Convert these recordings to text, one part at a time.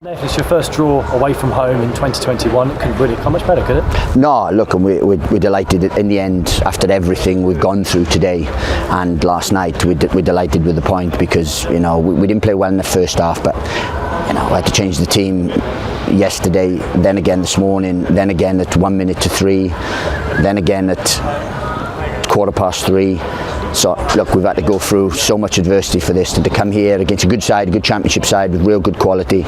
Nathan, it's your first draw away from home in 2021. It couldn't really come much better, could it? No, look, and we're delighted in the end after everything we've gone through today and last night. We're delighted with the point because we didn't play well in the first half, but we had to change the team yesterday, then again this morning, then again at 1 minute to 3, then again at 3:15. So look, we've had to go through so much adversity for this, and to come here against a good side, a good championship side with real good quality,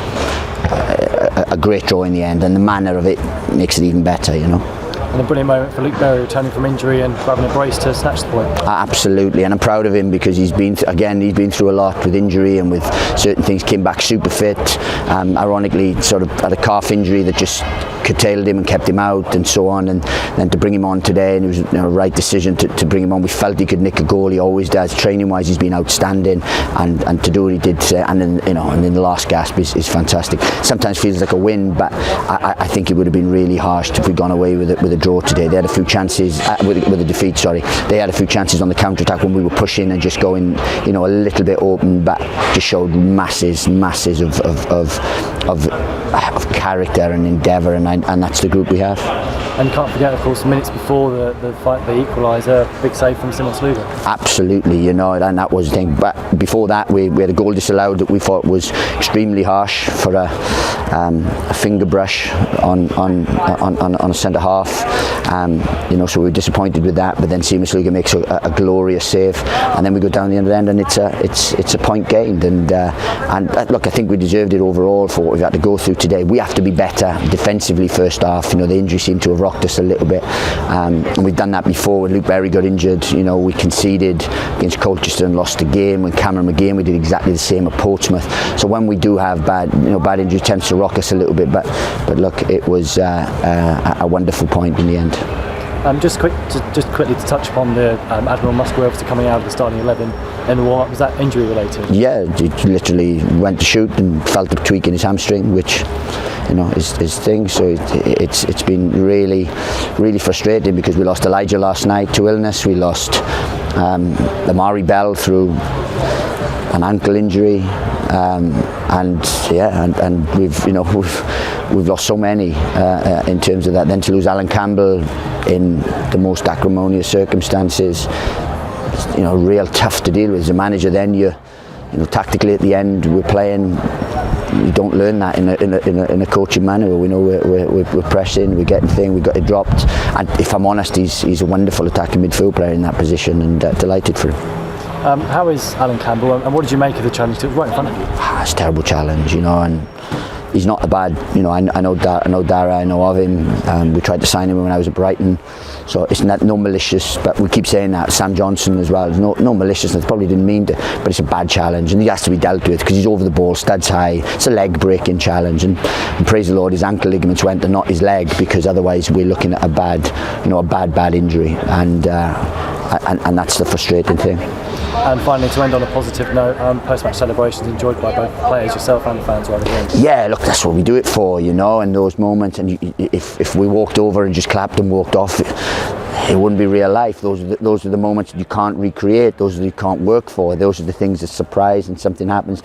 a great draw in the end, and the manner of it makes it even better, And a brilliant moment for Luke Berry returning from injury and grabbing a brace to snatch the point. Absolutely, and I'm proud of him because he's been through a lot with injury and with certain things. Came back super fit. Ironically, sort of had a calf injury that just curtailed him and kept him out and so on, and then to bring him on today, and it was a right decision to bring him on. We felt he could nick a goal. He always does. Training wise, he's been outstanding, and to do what he did, and then the last gasp is fantastic. Sometimes feels like a win, but I think it would have been really harsh if we'd gone away with a draw today. They had a few chances with a defeat. They had a few chances on the counter attack when we were pushing and just going, a little bit open, but just showed masses of character and endeavour, and that's the group we have. And you can't forget, of course, minutes before the fight, the equaliser, big save from Simon Sluga. Absolutely, and that was the thing. But before that, we had a goal disallowed that we thought was extremely harsh for a finger brush on a centre half. So we were disappointed with that. But then Simon Sluga makes a glorious save, and then we go down the other end, and it's a point gained. And look, I think we deserved it overall for what we've had to go through today. We have to be better defensively first half. The injury seemed to have rocked us a little bit, and we've done that before. When Luke Berry got injured, we conceded against Colchester and lost the game. When Cameron McGean, we did exactly the same at Portsmouth. So when we do have bad injury, it tends to rock us a little bit. But look, it was a wonderful point in the end. Just quickly to touch upon the Admiral Musgrave obviously coming out of the starting 11 in the warm-up. Was that injury related? Yeah, he literally went to shoot and felt a tweak in his hamstring, which his thing. So it's been really, really frustrating because we lost Elijah last night to illness. We lost Amari Bell through an ankle injury, and we've lost so many in terms of that. Then to lose Alan Campbell in the most acrimonious circumstances, real tough to deal with as a manager. Then tactically at the end we're playing. You don't learn that in a coaching manner. We know we're pressing, we're getting things, we got it dropped. And if I'm honest, he's a wonderful attacking midfield player in that position, and delighted for him. How is Alan Campbell, and what did you make of the challenge that was right in front of you? It's a terrible challenge, and he's not a bad. I know Dara, I know of him. We tried to sign him when I was at Brighton, so it's no malicious. But we keep saying that. Sam Johnson as well. No maliciousness. Probably didn't mean to, but it's a bad challenge, and he has to be dealt with because he's over the ball, studs high. It's a leg breaking challenge, and praise the Lord, his ankle ligaments went and not his leg, because otherwise we're looking at a bad injury, and that's the frustrating thing. And finally, to end on a positive note, post-match celebrations enjoyed by both players, yourself and the fans right here. Yeah, look, that's what we do it for, in those moments. And if we walked over and just clapped and walked off, it wouldn't be real life. Those are the moments that you can't recreate. Those are that you can't work for. Those are the things that surprise and something happens.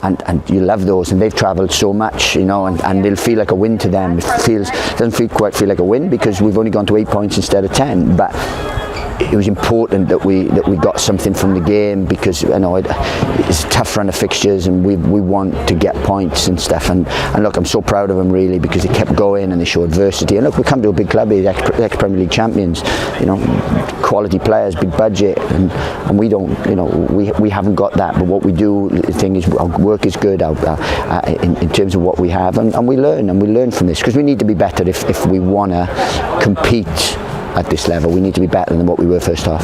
And you love those, and they've travelled so much, and they'll feel like a win to them. It doesn't quite feel like a win because we've only gone to 8 points instead of 10. But it was important that we got something from the game, because it's a tough run of fixtures, and we want to get points and stuff. And look, I'm so proud of them really, because they kept going and they showed adversity. And look, we come to a big club here, ex-Premier League champions, quality players, big budget, and we don't, we haven't got that. But what we do, the thing is, our work is good in terms of what we have, and we learn from this, because we need to be better if we want to compete at this level. We need to be better than what we were first half.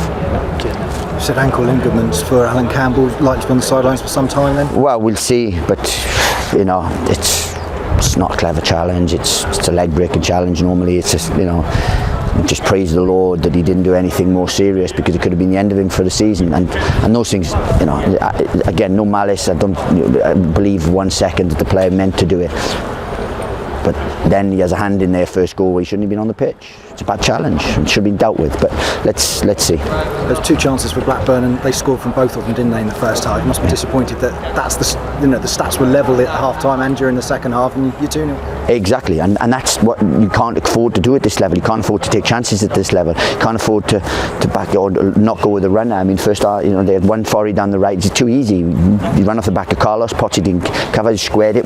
You said ankle ligaments for Alan Campbell, likely to be on the sidelines for some time then? Well, we'll see, but it's not a clever challenge. It's a leg breaking challenge. Normally it's just praise the Lord that he didn't do anything more serious, because it could have been the end of him for the season. And those things, again, no malice. I don't believe 1 second that the player meant to do it. But then he has a hand in their first goal where he shouldn't have been on the pitch. It's a bad challenge. It should have been dealt with, but let's see. There's 2 chances for Blackburn, and they scored from both of them, didn't they, in the first half? You must be disappointed that the stats were level at half time and during the second half, and you're 2-0. Exactly, and that's what you can't afford to do at this level. You can't afford to take chances at this level. You can't afford to back or not go with a runner. I mean, first half, they had one forward down the right. It's too easy. You run off the back of Carlos. Potsy didn't cover, squared it.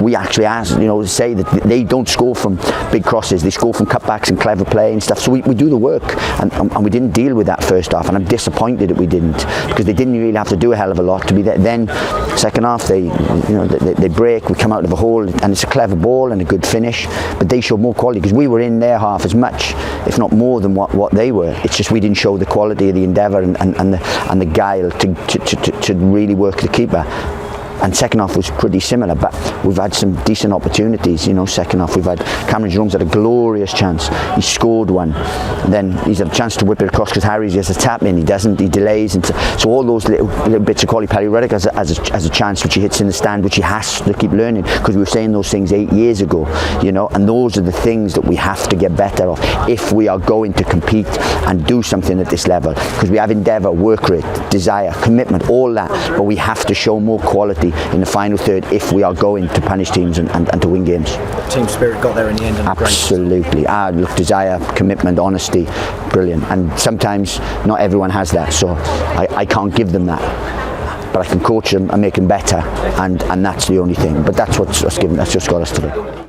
We actually asked, say that they don't score from big crosses. They score from cutbacks and clever play and stuff. So we do the work, and we didn't deal with that first half. And I'm disappointed that we didn't, because they didn't really have to do a hell of a lot to be there. Then second half they break. We come out of a hole, and it's a clever ball and a good finish. But they showed more quality, because we were in their half as much, if not more, than what they were. It's just we didn't show the quality of the endeavour and the guile to really work the keeper. And second half was pretty similar, but we've had some decent opportunities. Second half we've had Cameron Jones had a glorious chance. He scored one, and then he's had a chance to whip it across because Harry's has a tap in. He doesn't. He delays, and so all those little bits of quality. Paddy Ruddock has a chance which he hits in the stand, which he has to keep learning, because we were saying those things 8 years ago. And those are the things that we have to get better of if we are going to compete and do something at this level. Because we have endeavour, work rate, desire, commitment, all that, but we have to show more quality in the final third if we are going to punish teams and to win games. Team spirit got there in the end. Absolutely. Look, desire, commitment, honesty, brilliant. And sometimes not everyone has that, so I can't give them that. But I can coach them and make them better, and that's the only thing. But that's just got us to do.